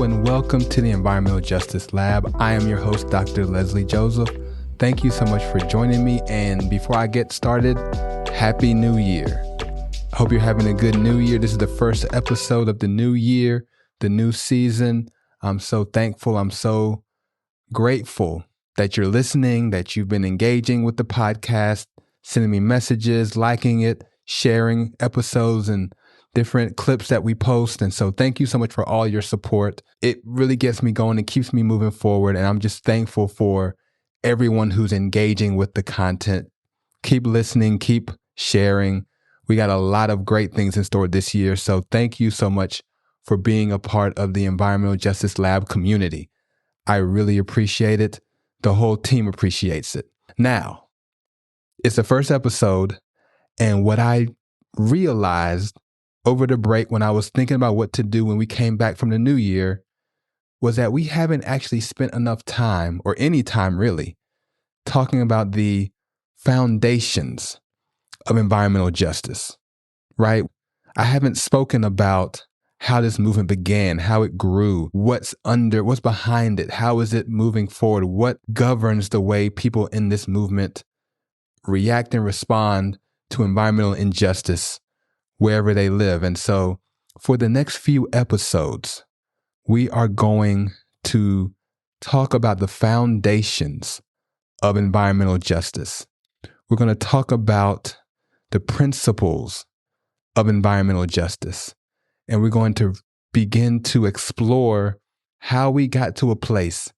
and welcome to the Environmental Justice Lab. I am your host, Dr. Lesley Joseph. Thank you so much for joining me. And before I get started, Happy New Year. I hope you're having a good new year. This is the first episode of the new year, the new season. I'm so thankful. I'm so grateful that you're listening, that you've been engaging with the podcast, sending me messages, liking it, sharing episodes and different clips that we post. And so thank you so much for all your support. It really gets me going. It keeps me moving forward. And I'm just thankful for everyone who's engaging with the content. Keep listening, keep sharing. We got a lot of great things in store this year. So thank you so much for being a part of the Environmental Justice Lab community. I really appreciate it. The whole team appreciates it. Now, it's the first episode. And what I realized over the break when I was thinking about what to do when we came back from the new year was that we haven't actually spent enough time, or any time really, talking about the foundations of environmental justice, right? I haven't spoken about how this movement began, how it grew, what's behind it, how is it moving forward, what governs the way people in this movement react and respond to environmental injustice wherever they live. And so for the next few episodes, we are going to talk about the foundations of environmental justice. We're going to talk about the principles of environmental justice. And we're going to begin to explore how we got to a place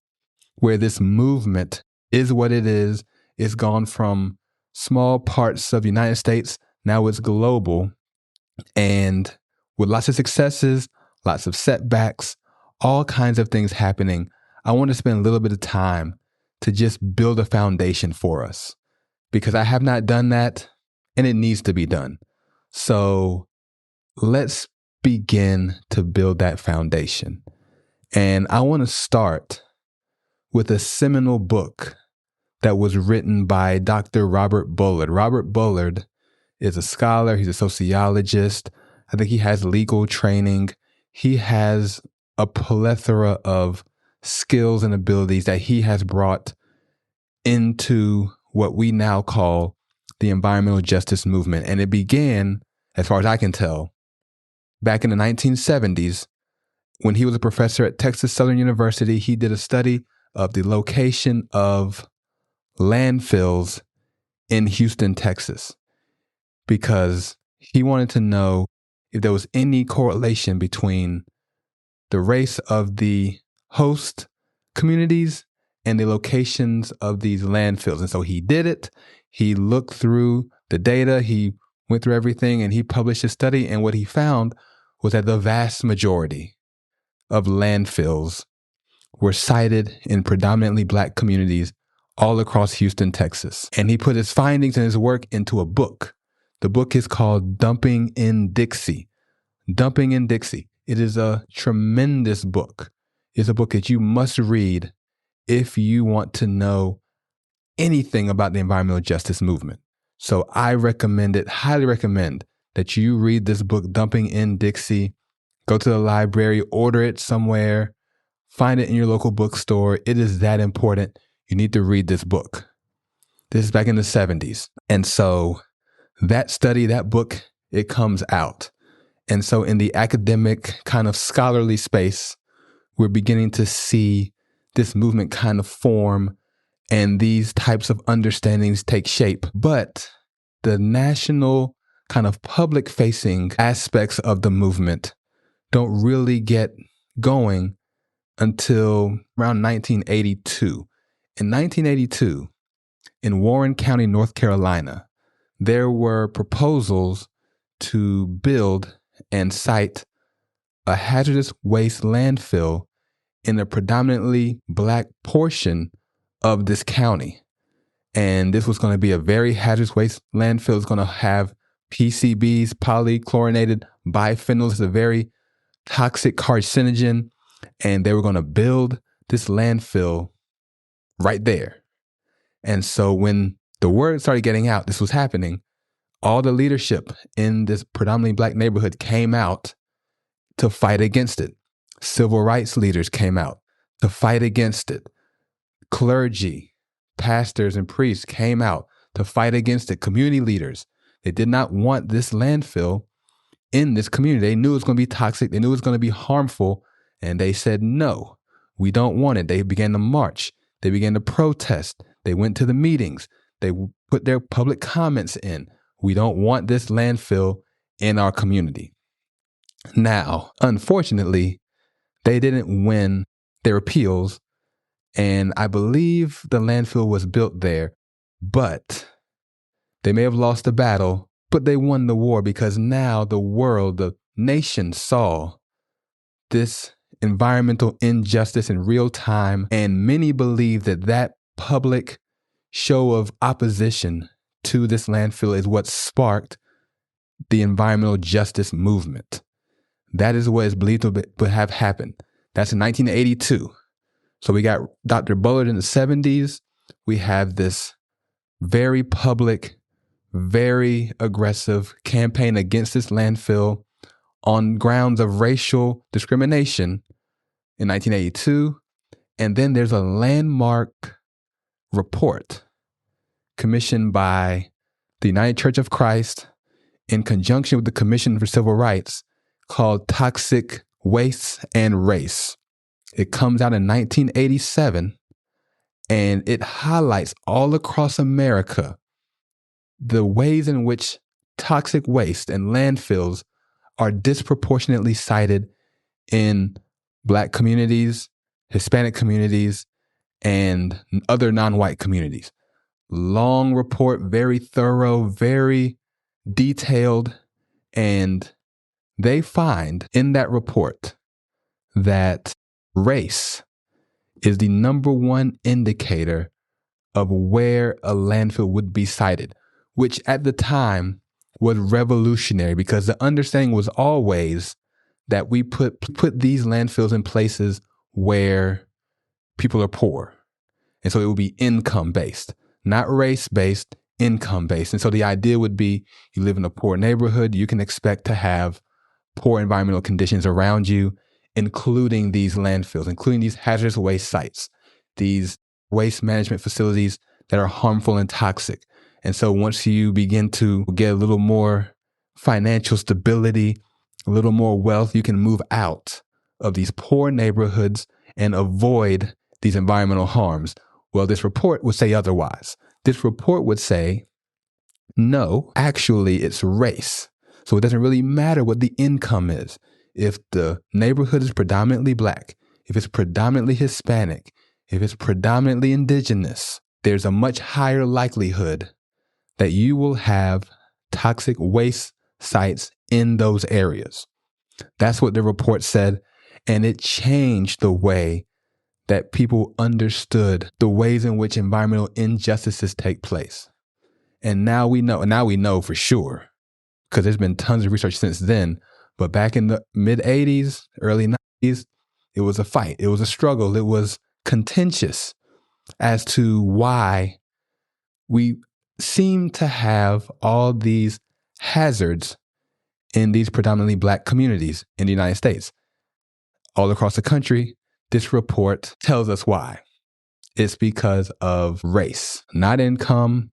where this movement is what it is. It's gone from small parts of the United States, now it's global. And with lots of successes, lots of setbacks, all kinds of things happening, I want to spend a little bit of time to just build a foundation for us, because I have not done that and it needs to be done. So let's begin to build that foundation. And I want to start with a seminal book that was written by Dr. Robert Bullard. Robert Bullard is a scholar. He's a sociologist. I think he has legal training. He has a plethora of skills and abilities that he has brought into what we now call the environmental justice movement. And it began, as far as I can tell, back in the 1970s, when he was a professor at Texas Southern University. He did a study of the location of landfills in Houston, Texas, because he wanted to know if there was any correlation between the race of the host communities and the locations of these landfills. And so he did it. He looked through the data. He went through everything and he published a study. And what he found was that the vast majority of landfills were sited in predominantly Black communities all across Houston, Texas. And he put his findings and his work into a book. The book is called Dumping in Dixie. Dumping in Dixie. It is a tremendous book. It's a book that you must read if you want to know anything about the environmental justice movement. So I recommend it, highly recommend that you read this book, Dumping in Dixie. Go to the library, order it somewhere, find it in your local bookstore. It is that important. You need to read this book. This is back in the 70s. And so that study, that book, it comes out. And so in the academic kind of scholarly space, we're beginning to see this movement kind of form and these types of understandings take shape. But the national kind of public facing aspects of the movement don't really get going until around 1982. In 1982, in Warren County, North Carolina, there were proposals to build and site a hazardous waste landfill in a predominantly Black portion of this county. And this was going to be a very hazardous waste landfill. It's going to have PCBs, polychlorinated biphenyls. It's a very toxic carcinogen. And they were going to build this landfill right there. And so when the word started getting out, this was happening, all the leadership in this predominantly Black neighborhood came out to fight against it. Civil rights leaders came out to fight against it. Clergy, pastors, and priests came out to fight against it. Community leaders, they did not want this landfill in this community. They knew it was going to be toxic. They knew it was going to be harmful. And they said, no, we don't want it. They began to march. They began to protest. They went to the meetings. They put their public comments in. We don't want this landfill in our community. Now, unfortunately, they didn't win their appeals. And I believe the landfill was built there, but they may have lost the battle, but they won the war because now the world, the nation saw this environmental injustice in real time. And many believe that that public show of opposition to this landfill is what sparked the environmental justice movement. That is what is believed to have happened. That's in 1982. So we got Dr. Bullard in the 70s. We have this very public, very aggressive campaign against this landfill on grounds of racial discrimination in 1982. And then there's a landmark report commissioned by the United Church of Christ in conjunction with the Commission for Civil Rights called Toxic Waste and Race. It comes out in 1987, and it highlights all across America the ways in which toxic waste and landfills are disproportionately cited in Black communities, Hispanic communities, and other non-white communities. Long report, very thorough, very detailed, and they find in that report that race is the number one indicator of where a landfill would be sited, which at the time was revolutionary because the understanding was always that we put these landfills in places where people are poor. And so it would be income-based, not race-based, income-based. And so the idea would be you live in a poor neighborhood, you can expect to have poor environmental conditions around you, including these landfills, including these hazardous waste sites, these waste management facilities that are harmful and toxic. And so once you begin to get a little more financial stability, a little more wealth, you can move out of these poor neighborhoods and avoid these environmental harms. Well, this report would say otherwise. This report would say, no, actually, it's race. So it doesn't really matter what the income is. If the neighborhood is predominantly Black, if it's predominantly Hispanic, if it's predominantly indigenous, there's a much higher likelihood that you will have toxic waste sites in those areas. That's what the report said. And it changed the way that people understood the ways in which environmental injustices take place. And now we know for sure, because there's been tons of research since then. But back in the mid 80s, early 90s, it was a fight. It was a struggle. It was contentious as to why we seem to have all these hazards in these predominantly Black communities in the United States. All across the country, this report tells us why. It's because of race, not income,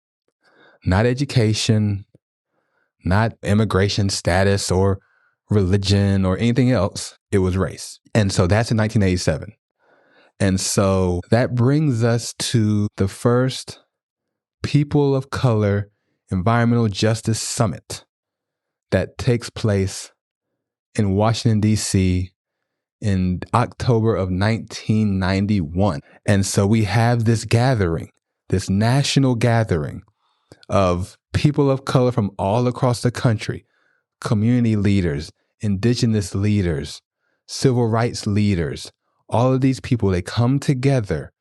not education, not immigration status or religion or anything else. It was race. And so that's in 1987. And so that brings us to the first People of Color Environmental Justice Summit that takes place in Washington, D.C. in October of 1991. And so we have this gathering, this national gathering of people of color from all across the country, community leaders, indigenous leaders, civil rights leaders. All of these people, they come together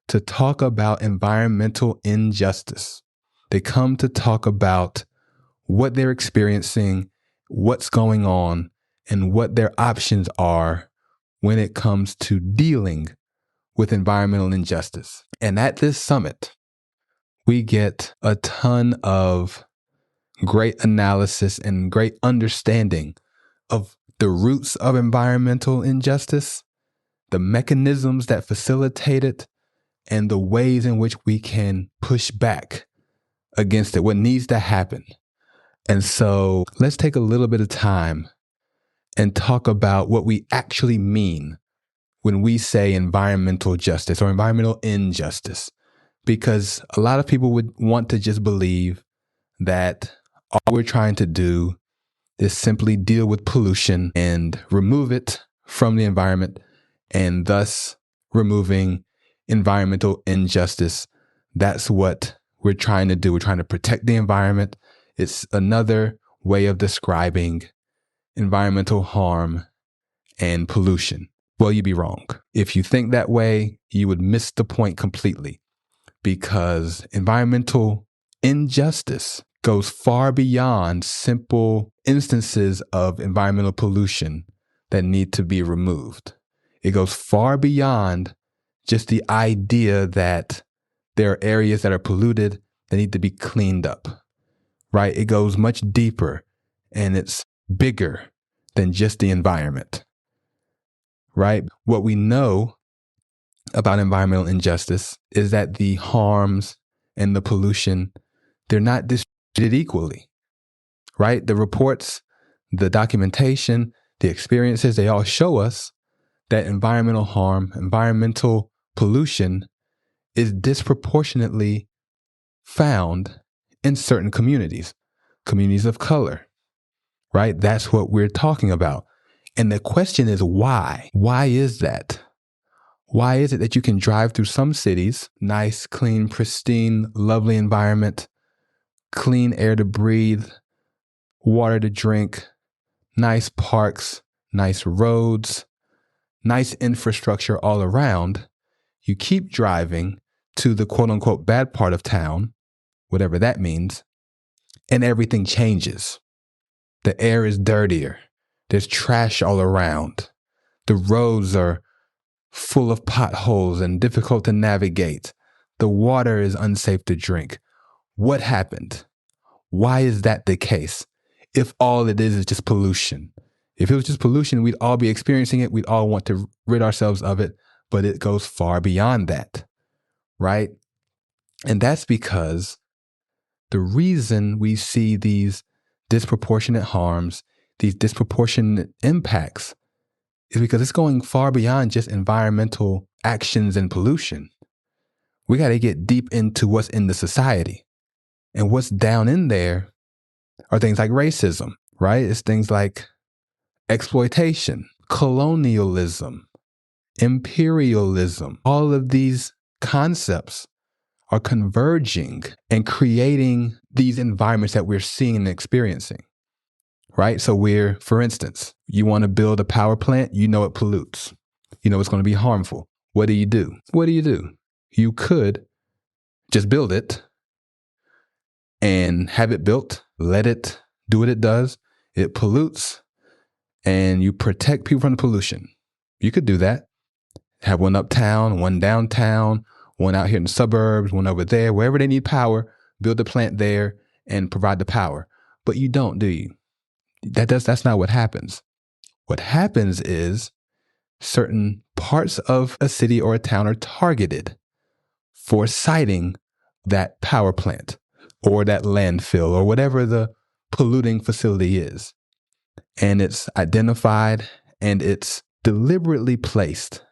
to talk about environmental injustice. They come to talk about what they're experiencing, what's going on, and what their options are when it comes to dealing with environmental injustice. And at this summit, we get a ton of great analysis and great understanding of the roots of environmental injustice, the mechanisms that facilitate it, and the ways in which we can push back against it, what needs to happen. And so let's take a little bit of time and talk about what we actually mean when we say environmental justice or environmental injustice, because a lot of people would want to just believe that all we're trying to do is simply deal with pollution and remove it from the environment, and thus removing environmental injustice. That's what we're trying to do. We're trying to protect the environment. It's another way of describing environmental harm and pollution. Well, you'd be wrong. If you think that way, you would miss the point completely, because environmental injustice goes far beyond simple instances of environmental pollution that need to be removed. It goes far beyond just the idea that there are areas that are polluted that need to be cleaned up, right? It goes much deeper, and it's bigger than just the environment, right? What we know about environmental injustice is that the harms and the pollution, they're not distributed equally, right? The reports, the documentation, the experiences, they all show us that environmental harm, environmental pollution is disproportionately found in certain communities, communities of color, right? That's what we're talking about. And the question is why? Why is that? Why is it that you can drive through some cities, nice, clean, pristine, lovely environment, clean air to breathe, water to drink, nice parks, nice roads, nice infrastructure all around? You keep driving to the quote unquote bad part of town, whatever that means, and everything changes. The air is dirtier. There's trash all around. The roads are full of potholes and difficult to navigate. The water is unsafe to drink. What happened? Why is that the case? If all it is just pollution. If it was just pollution, we'd all be experiencing it. We'd all want to rid ourselves of it, but it goes far beyond that, right? And that's because the reason we see these disproportionate harms, these disproportionate impacts, is because it's going far beyond just environmental actions and pollution. We got to get deep into what's in the society. And what's down in there are things like racism, right? It's things like exploitation, colonialism, imperialism. All of these concepts are converging and creating these environments that we're seeing and experiencing, right? So for instance, you want to build a power plant, you know it pollutes. You know it's going to be harmful. What do you do? What do you do? You could just build it and have it built, let it do what it does. It pollutes, and you protect people from the pollution. You could do that. Have one uptown, one downtown, one out here in the suburbs, one over there, wherever they need power, build a plant there and provide the power. But you don't, do you? That's not what happens. What happens is certain parts of a city or a town are targeted for siting that power plant or that landfill or whatever the polluting facility is. And it's identified and it's deliberately placed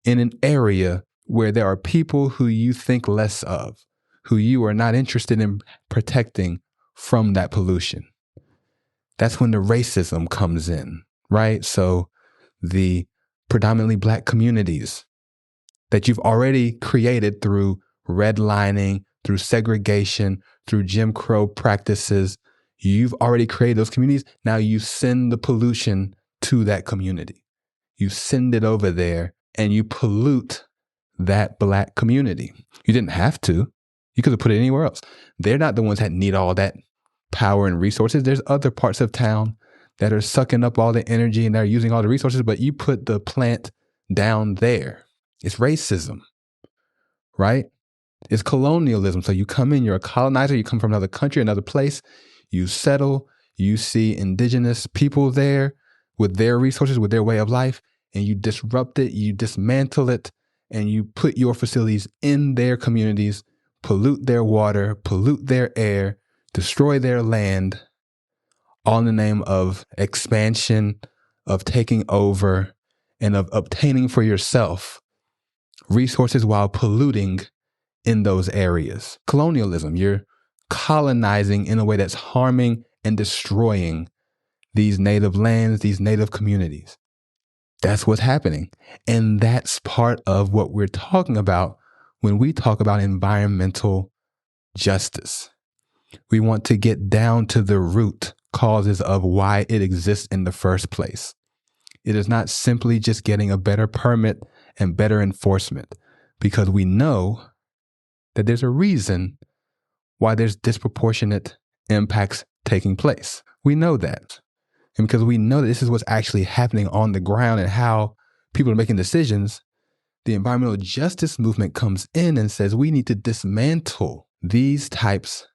in an area where there are people who you think less of, who you are not interested in protecting from that pollution. That's when the racism comes in, right? So the predominantly Black communities that you've already created through redlining, through segregation, through Jim Crow practices, you've already created those communities. Now you send the pollution to that community. You send it over there and you pollute that Black community. You didn't have to. You could have put it anywhere else. They're not the ones that need all that power and resources. There's other parts of town that are sucking up all the energy and they're using all the resources, but you put the plant down there. It's racism, right? It's colonialism. So you come in, you're a colonizer, you come from another country, another place, you settle, you see indigenous people there. with their resources, with their way of life, and you disrupt it, you dismantle it, and you put your facilities in their communities, pollute their water, pollute their air, destroy their land, all in the name of expansion, of taking over, and of obtaining for yourself resources while polluting in those areas. Colonialism, you're colonizing in a way that's harming and destroying these native lands, these native communities. That's what's happening. And that's part of what we're talking about when we talk about environmental justice. We want to get down to the root causes of why it exists in the first place. It is not simply just getting a better permit and better enforcement, because we know that there's a reason why there's disproportionate impacts taking place. We know that. And because we know that this is what's actually happening on the ground and how people are making decisions, the environmental justice movement comes in and says we need to dismantle these types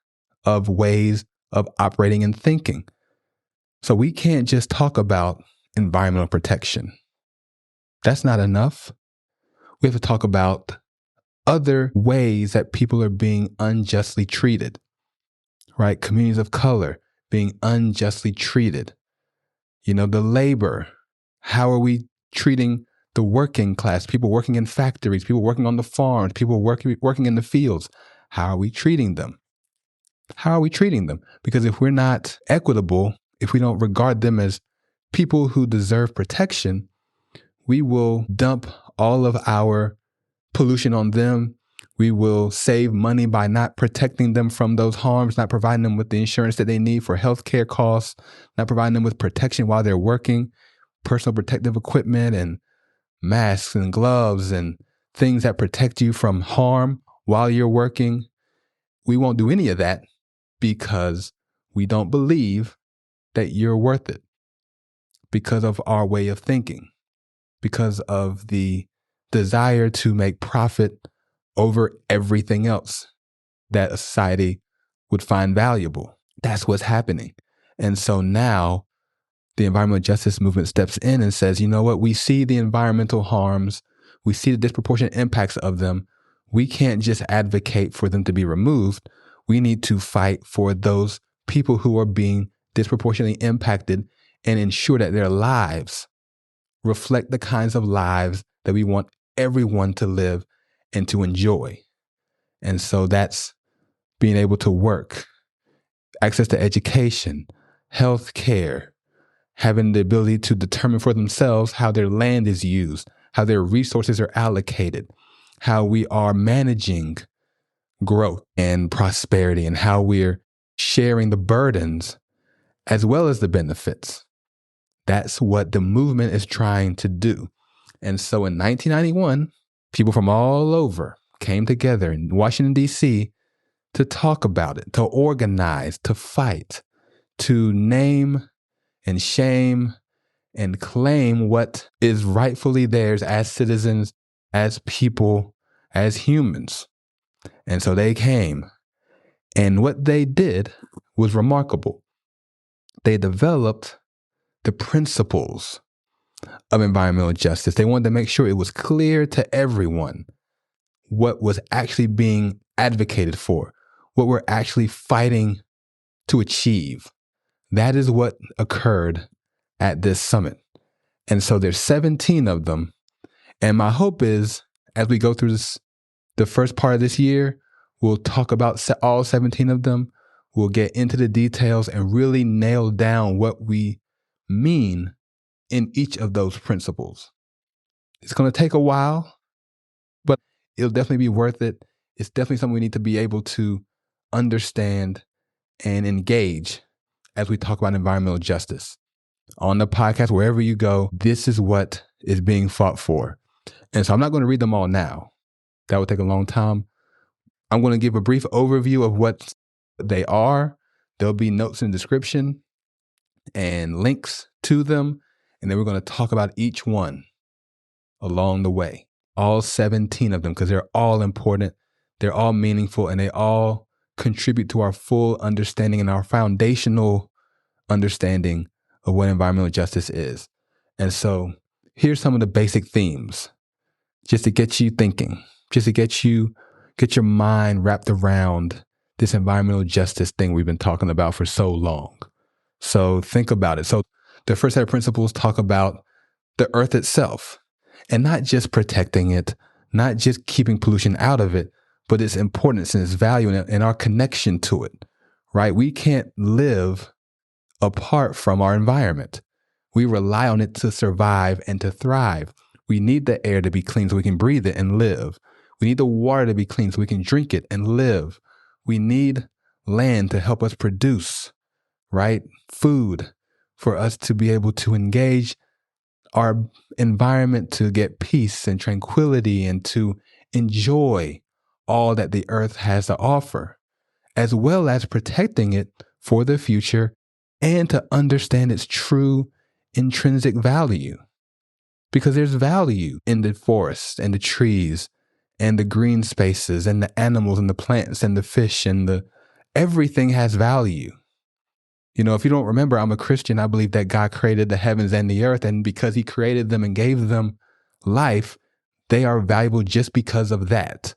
of ways of operating and thinking. So we can't just talk about environmental protection. That's not enough. We have to talk about other ways that people are being unjustly treated, right? Communities of color being unjustly treated. You know, the labor. How are we treating the working class, people working in factories, people working on the farms, people working in the fields? How are we treating them? How are we treating them? Because if we're not equitable, if we don't regard them as people who deserve protection, we will dump all of our pollution on them. We will save money by not protecting them from those harms, not providing them with the insurance that they need for healthcare costs, not providing them with protection while they're working, personal protective equipment and masks and gloves and things that protect you from harm while you're working. We won't do any of that because we don't believe that you're worth it, because of our way of thinking, because of the desire to make profit over everything else that a society would find valuable. That's what's happening. And so now the environmental justice movement steps in and says, you know what? We see the environmental harms. We see the disproportionate impacts of them. We can't just advocate for them to be removed. We need to fight for those people who are being disproportionately impacted and ensure that their lives reflect the kinds of lives that we want everyone to live and to enjoy. And so that's being able to work, access to education, health care, having the ability to determine for themselves how their land is used, how their resources are allocated, how we are managing growth and prosperity, and how we're sharing the burdens as well as the benefits. That's what the movement is trying to do. And so in 1991, people from all over came together in Washington, D.C. to talk about it, to organize, to fight, to name and shame and claim what is rightfully theirs as citizens, as people, as humans. And so they came. And what they did was remarkable. They developed the principles of environmental justice. They wanted to make sure it was clear to everyone what was actually being advocated for, what we're actually fighting to achieve. That is what occurred at this summit. And so there's 17 of them. And my hope is, as we go through the first part of this year, we'll talk about all 17 of them. We'll get into the details and really nail down what we mean in each of those principles. It's going to take a while, but it'll definitely be worth it. It's definitely something we need to be able to understand and engage as we talk about environmental justice. On the podcast, wherever you go, this is what is being fought for. And so I'm not going to read them all now. That would take a long time. I'm going to give a brief overview of what they are. There'll be notes in the description and links to them. And then we're going to talk about each one along the way. All 17 of them, because they're all important. They're all meaningful, and they all contribute to our full understanding and our foundational understanding of what environmental justice is. And so here's some of the basic themes just to get you thinking, just to get your mind wrapped around this environmental justice thing we've been talking about for so long. So think about it. So the first set of principles talk about the earth itself and not just protecting it, not just keeping pollution out of it, but its importance and its value and our connection to it, right? We can't live apart from our environment. We rely on it to survive and to thrive. We need the air to be clean so we can breathe it and live. We need the water to be clean so we can drink it and live. We need land to help us produce, right? Food for us to be able to engage our environment, to get peace and tranquility and to enjoy all that the earth has to offer, as well as protecting it for the future and to understand its true intrinsic value. Because there's value in the forests and the trees and the green spaces and the animals and the plants and the fish and everything has value. You know, if you don't remember, I'm a Christian. I believe that God created the heavens and the earth. And because he created them and gave them life, they are valuable just because of that.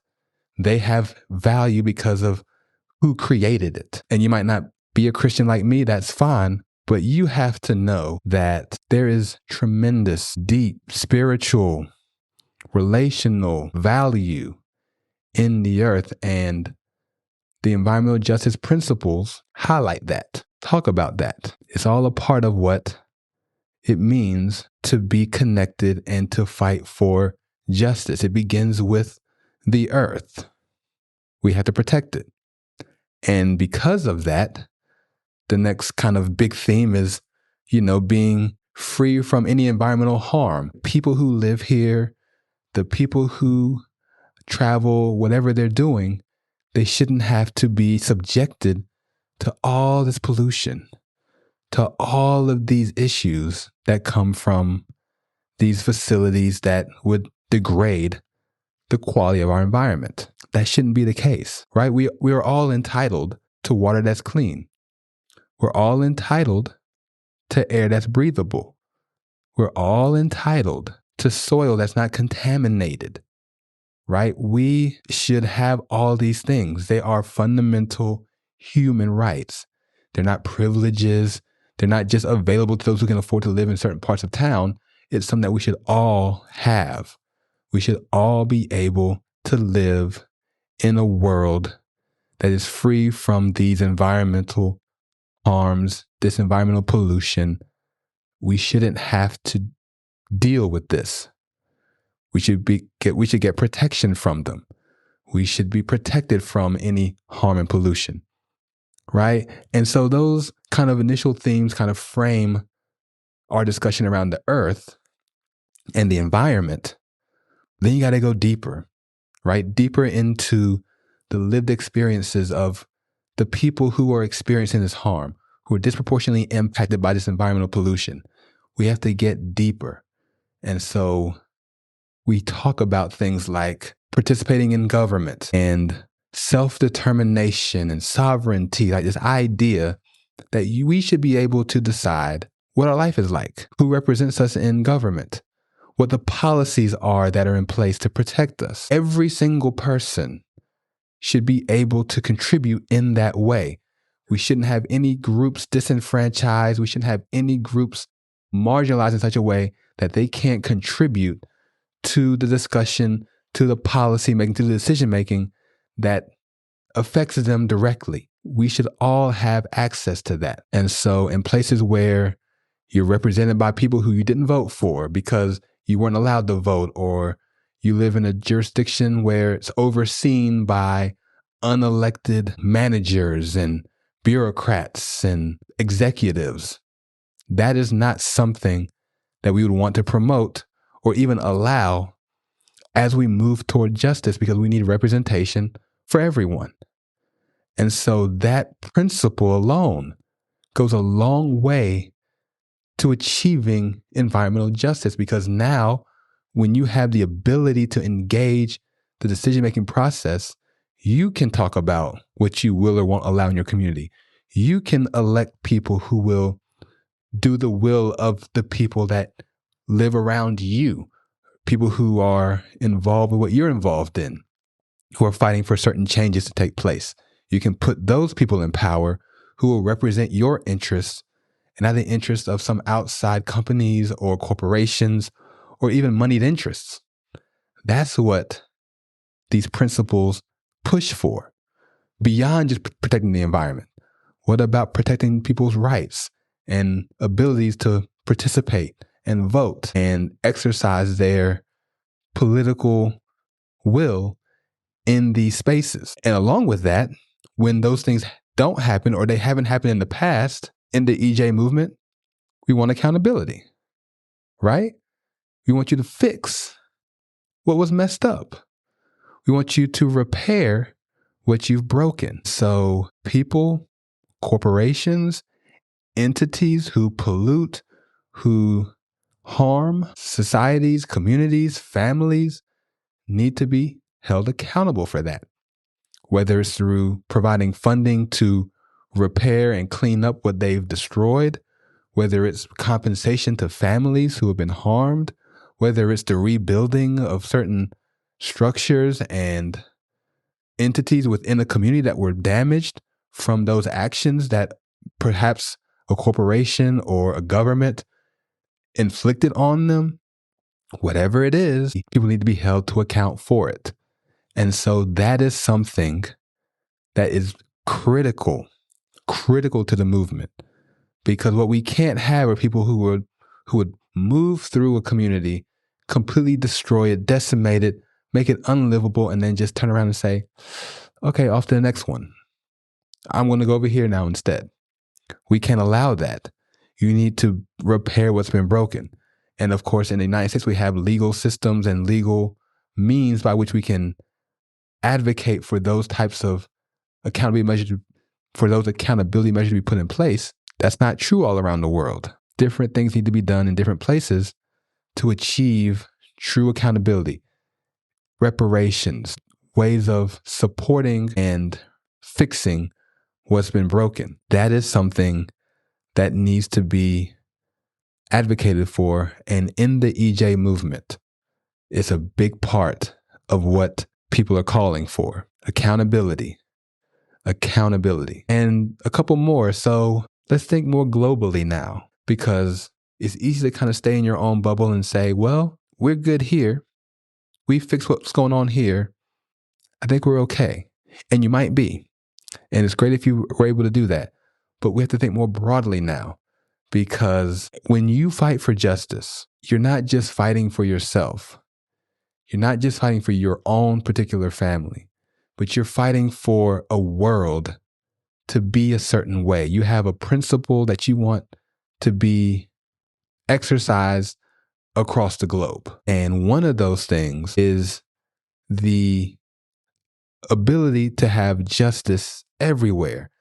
They have value because of who created it. And you might not be a Christian like me, that's fine. But you have to know that there is tremendous, deep, spiritual, relational value in the earth. And the environmental justice principles highlight that, talk about that. It's all a part of what it means to be connected and to fight for justice. It begins with the earth. We have to protect it. And because of that, the next kind of big theme is, being free from any environmental harm. People who live here, the people who travel, whatever they're doing, they shouldn't have to be subjected to all this pollution, to all of these issues that come from these facilities that would degrade the quality of our environment. That shouldn't be the case, right? We are all entitled to water that's clean. We're all entitled to air that's breathable. We're all entitled to soil that's not contaminated, right? We should have all these things. They are fundamental human rights. They're not privileges. They're not just available to those who can afford to live in certain parts of town. It's something that we should all have. We should all be able to live in a world that is free from these environmental harms, this environmental pollution. We shouldn't have to deal with this. We should get protection from them. We should be protected from any harm and pollution, right? And so those kind of initial themes kind of frame our discussion around the earth and the environment. Then you got to go deeper, right? Deeper into the lived experiences of the people who are experiencing this harm, who are disproportionately impacted by this environmental pollution. We have to get deeper. And so we talk about things like participating in government and self-determination and sovereignty, like this idea that we should be able to decide what our life is like, who represents us in government, what the policies are that are in place to protect us. Every single person should be able to contribute in that way. We shouldn't have any groups disenfranchised. We shouldn't have any groups marginalized in such a way that they can't contribute to the discussion, to the policy making, to the decision making that affects them directly. We should all have access to that. And so in places where you're represented by people who you didn't vote for because you weren't allowed to vote, or you live in a jurisdiction where it's overseen by unelected managers and bureaucrats and executives, that is not something that we would want to promote or even allow as we move toward justice, because we need representation for everyone. And so that principle alone goes a long way to achieving environmental justice, because now when you have the ability to engage the decision-making process, you can talk about what you will or won't allow in your community. You can elect people who will do the will of the people that live around you, people who are involved with what you're involved in, who are fighting for certain changes to take place. You can put those people in power who will represent your interests and not the interests of some outside companies or corporations or even moneyed interests. That's what these principles push for, beyond just protecting the environment. What about protecting people's rights and abilities to participate and vote and exercise their political will in these spaces? And along with that, when those things don't happen or they haven't happened in the past in the EJ movement, we want accountability, right? We want you to fix what was messed up. We want you to repair what you've broken. So people, corporations, entities who pollute, who harm societies, communities, families need to be held accountable for that. Whether it's through providing funding to repair and clean up what they've destroyed, whether it's compensation to families who have been harmed, whether it's the rebuilding of certain structures and entities within a community that were damaged from those actions that perhaps a corporation or a government inflicted on them. Whatever it is, people need to be held to account for it. And so that is something that is critical to the movement, because what we can't have are people who would move through a community, completely destroy it, decimate it, make it unlivable, and then just turn around and say, okay, off to the next one. I'm going to go over here now instead. We can't allow that. You need to repair what's been broken. And of course, in the United States, we have legal systems and legal means by which we can advocate for those types of accountability measures, for those accountability measures to be put in place. That's not true all around the world. Different things need to be done in different places to achieve true accountability, reparations, ways of supporting and fixing what's been broken. That is something that needs to be advocated for. And in the EJ movement, it's a big part of what people are calling for. Accountability, and a couple more. So let's think more globally now, because it's easy to kind of stay in your own bubble and say, well, we're good here. We fixed what's going on here. I think we're okay. And you might be. And it's great if you were able to do that. But we have to think more broadly now, because when you fight for justice, you're not just fighting for yourself. You're not just fighting for your own particular family, but you're fighting for a world to be a certain way. You have a principle that you want to be exercised across the globe. And one of those things is the ability to have justice everywhere.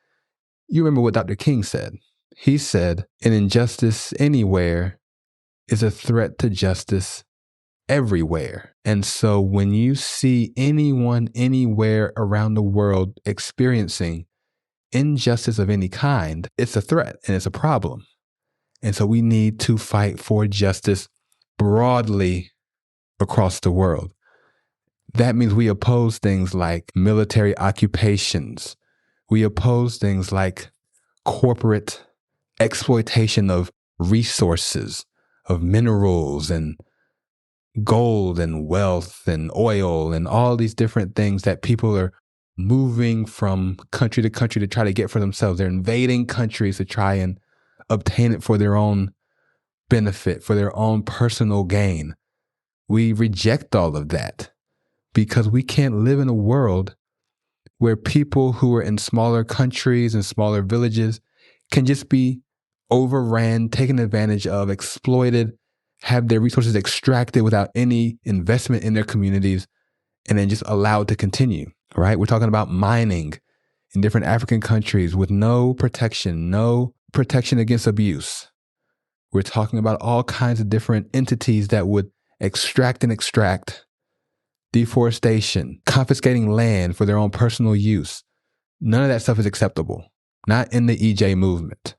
You remember what Dr. King said. He said, an injustice anywhere is a threat to justice everywhere. And so when you see anyone anywhere around the world experiencing injustice of any kind, it's a threat and it's a problem. And so we need to fight for justice broadly across the world. That means we oppose things like military occupations. We oppose things like corporate exploitation of resources, of minerals and gold and wealth and oil and all these different things that people are moving from country to country to try to get for themselves. They're invading countries to try and obtain it for their own benefit, for their own personal gain. We reject all of that because we can't live in a world where people who are in smaller countries and smaller villages can just be overran, taken advantage of, exploited, have their resources extracted without any investment in their communities, and then just allowed to continue, right? We're talking about mining in different African countries with no protection against abuse. We're talking about all kinds of different entities that would extract, deforestation, confiscating land for their own personal use. None of that stuff is acceptable, not in the EJ movement.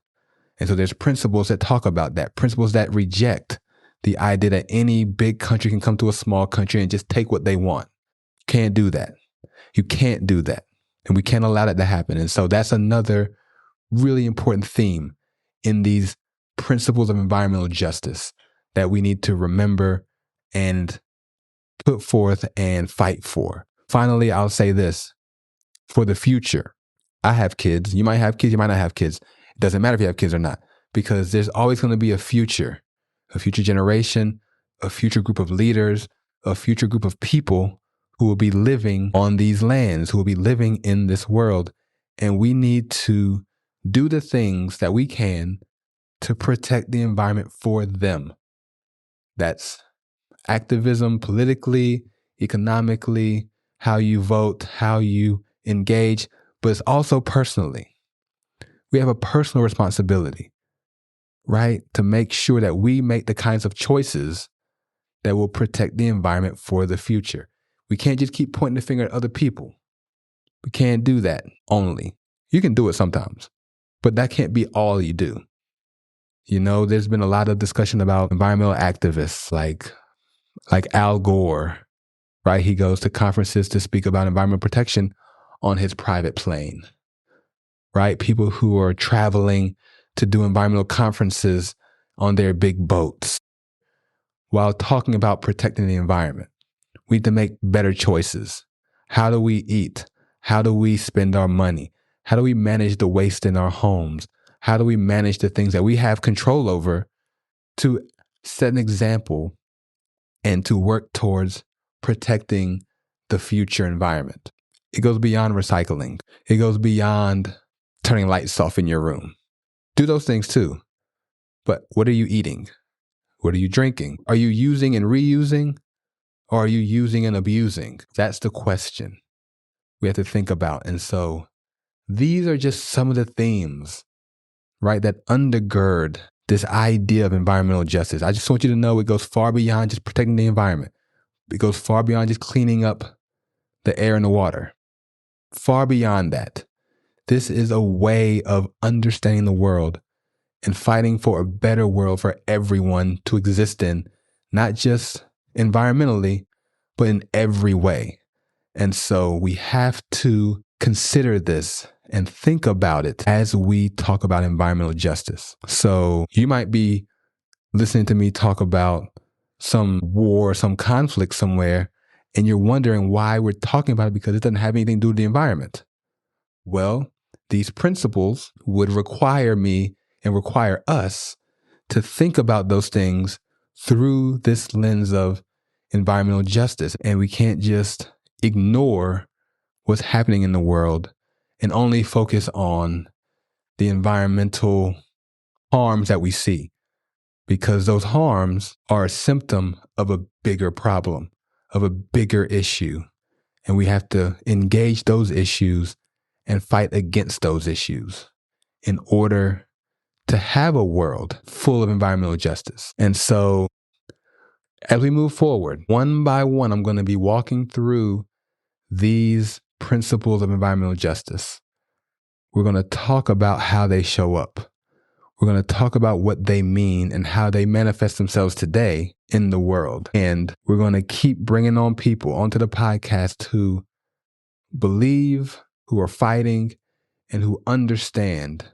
And so there's principles that talk about that, principles that reject the idea that any big country can come to a small country and just take what they want. Can't do that. You can't do that. And we can't allow that to happen. And so that's another really important theme in these principles of environmental justice that we need to remember and put forth and fight for. Finally, I'll say this. For the future, I have kids. You might have kids. You might not have kids. It doesn't matter if you have kids or not, because there's always going to be a future generation, a future group of leaders, a future group of people who will be living on these lands, who will be living in this world. And we need to do the things that we can to protect the environment for them. That's activism politically, economically, how you vote, how you engage, but it's also personally. We have a personal responsibility, right? To make sure that we make the kinds of choices that will protect the environment for the future. We can't just keep pointing the finger at other people. We can't do that only. You can do it sometimes, but that can't be all you do. You know, there's been a lot of discussion about environmental activists like Al Gore, right? He goes to conferences to speak about environmental protection on his private plane, right? People who are traveling to do environmental conferences on their big boats while talking about protecting the environment. We need to make better choices. How do we eat? How do we spend our money? How do we manage the waste in our homes? How do we manage the things that we have control over to set an example and to work towards protecting the future environment? It goes beyond recycling. It goes beyond turning lights off in your room. Do those things too. But what are you eating? What are you drinking? Are you using and reusing? Or are you using and abusing? That's the question we have to think about. And so these are just some of the themes, right, that undergird this idea of environmental justice. I just want you to know it goes far beyond just protecting the environment. It goes far beyond just cleaning up the air and the water. Far beyond that. This is a way of understanding the world and fighting for a better world for everyone to exist in, not just environmentally, but in every way. And so we have to consider this and think about it as we talk about environmental justice. So you might be listening to me talk about some war, some conflict somewhere, and you're wondering why we're talking about it because it doesn't have anything to do with the environment. Well, these principles would require me and require us to think about those things through this lens of environmental justice. And we can't just ignore what's happening in the world and only focus on the environmental harms that we see, because those harms are a symptom of a bigger problem, of a bigger issue. And we have to engage those issues and fight against those issues in order to have a world full of environmental justice. And so as we move forward, one by one, I'm going to be walking through these principles of environmental justice. We're going to talk about how they show up. We're going to talk about what they mean and how they manifest themselves today in the world. And we're going to keep bringing on people onto the podcast who believe, who are fighting, and who understand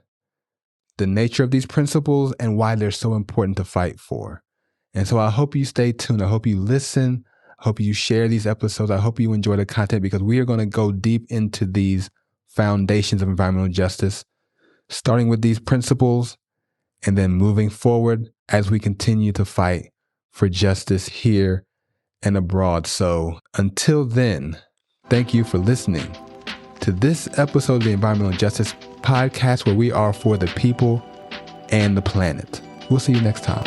the nature of these principles and why they're so important to fight for. And so I hope you stay tuned. I hope you listen. I hope you share these episodes. I hope you enjoy the content, because we are going to go deep into these foundations of environmental justice, starting with these principles and then moving forward as we continue to fight for justice here and abroad. So until then, thank you for listening to this episode of the Environmental Justice Podcast, where we are for the people and the planet. We'll see you next time.